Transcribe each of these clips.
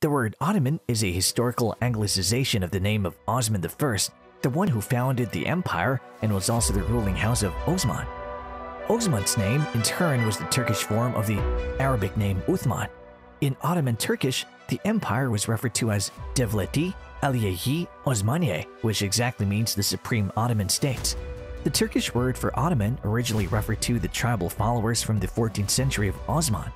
The word Ottoman is a historical anglicization of the name of Osman I, the one who founded the empire and was also the ruling house of Osman. Osman's name, in turn, was the Turkish form of the Arabic name Uthman. In Ottoman Turkish, the empire was referred to as Devlet-i, ʿAliye-yi, ʿOsmaniye, which exactly means the Supreme Ottoman State. The Turkish word for Ottoman originally referred to the tribal followers from the 14th century of Osman.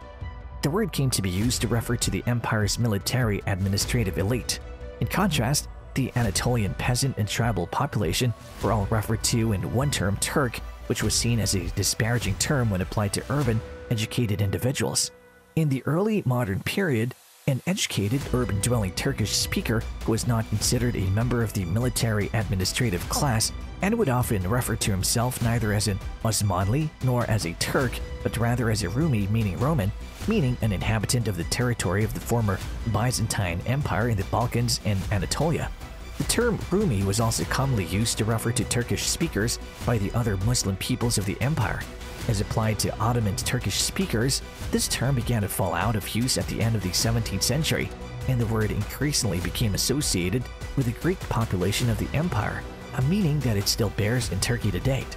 The word came to be used to refer to the empire's military administrative elite. In contrast, the Anatolian peasant and tribal population were all referred to in one term Turk, which was seen as a disparaging term when applied to urban, educated individuals. In the early modern period, an educated, urban-dwelling Turkish speaker was not considered a member of the military administrative class and would often refer to himself neither as an Osmanlı nor as a Turk, but rather as a Rumi, meaning Roman, meaning an inhabitant of the territory of the former Byzantine Empire in the Balkans and Anatolia. The term Rumi was also commonly used to refer to Turkish speakers by the other Muslim peoples of the empire. As applied to Ottoman Turkish speakers, this term began to fall out of use at the end of the 17th century, and the word increasingly became associated with the Greek population of the empire, a meaning that it still bears in Turkey to date.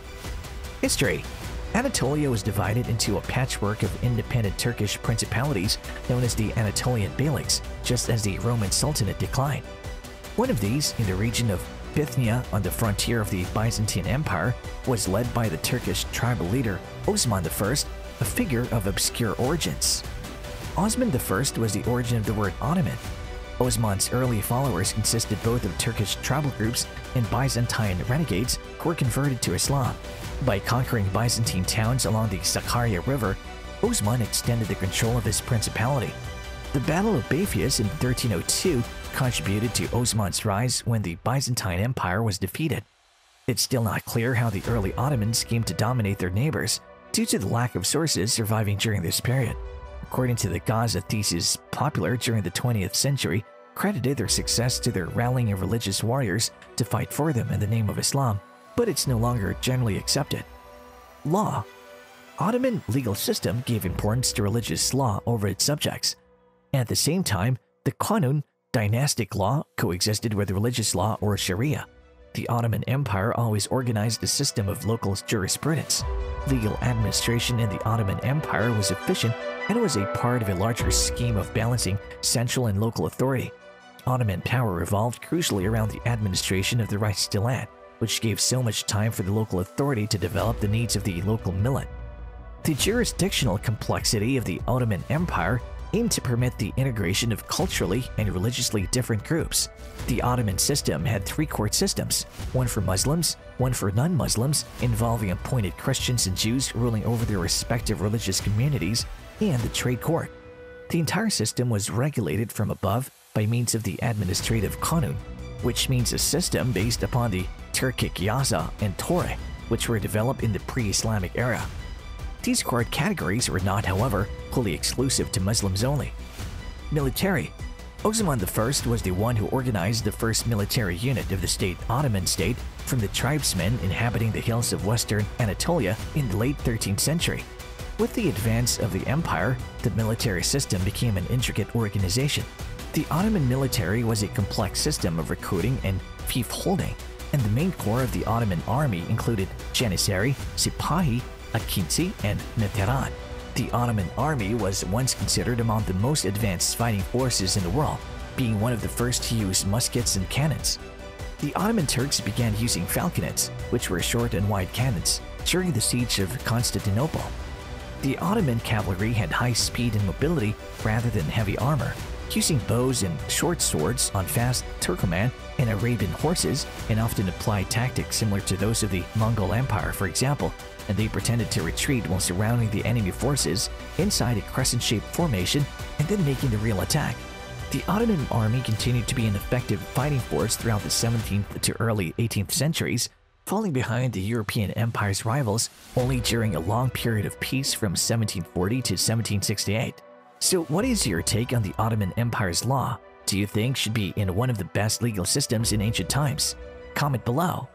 History. Anatolia was divided into a patchwork of independent Turkish principalities known as the Anatolian Beyliks, just as the Roman Sultanate declined. One of these, in the region of Bithynia on the frontier of the Byzantine Empire, was led by the Turkish tribal leader Osman I, a figure of obscure origins. Osman I was the origin of the word Ottoman. Osman's early followers consisted both of Turkish tribal groups and Byzantine renegades who were converted to Islam. By conquering Byzantine towns along the Sakarya River, Osman extended the control of his principality. The Battle of Bapheus in 1302 contributed to Osman's rise when the Byzantine Empire was defeated. It's still not clear how the early Ottomans came to dominate their neighbors due to the lack of sources surviving during this period. According to the Gaza thesis, popular during the 20th century, credited their success to their rallying of religious warriors to fight for them in the name of Islam, but it's no longer generally accepted. Law. Ottoman legal system gave importance to religious law over its subjects. At the same time, the Kanun, dynastic law, coexisted with religious law or Sharia. The Ottoman Empire always organized a system of local jurisprudence. Legal administration in the Ottoman Empire was efficient and was a part of a larger scheme of balancing central and local authority. Ottoman power revolved crucially around the administration of the rights to land, which gave so much time for the local authority to develop the needs of the local millet. The jurisdictional complexity of the Ottoman Empire aimed to permit the integration of culturally and religiously different groups. The Ottoman system had three court systems, one for Muslims, one for non-Muslims, involving appointed Christians and Jews ruling over their respective religious communities, and the trade court. The entire system was regulated from above by means of the administrative kanun, which means a system based upon the Turkic yasa and Torah, which were developed in the pre-Islamic era. These court categories were not, however, wholly exclusive to Muslims only. Military. Osman I was the one who organized the first military unit of the state Ottoman state from the tribesmen inhabiting the hills of western Anatolia in the late 13th century. With the advance of the empire, the military system became an intricate organization. The Ottoman military was a complex system of recruiting and fief-holding, and the main core of the Ottoman army included Janissary, Sipahi, Akinci, and Veteran. The Ottoman army was once considered among the most advanced fighting forces in the world, being one of the first to use muskets and cannons. The Ottoman Turks began using falconets, which were short and wide cannons, during the siege of Constantinople. The Ottoman cavalry had high speed and mobility rather than heavy armor, using bows and short swords on fast Turkoman and Arabian horses, and often applied tactics similar to those of the Mongol Empire, for example, and they pretended to retreat while surrounding the enemy forces inside a crescent-shaped formation and then making the real attack. The Ottoman army continued to be an effective fighting force throughout the 17th to early 18th centuries, falling behind the European empire's rivals only during a long period of peace from 1740 to 1768. So what is your take on the Ottoman Empire's law? Do you think should be in one of the best legal systems in ancient times? Comment below.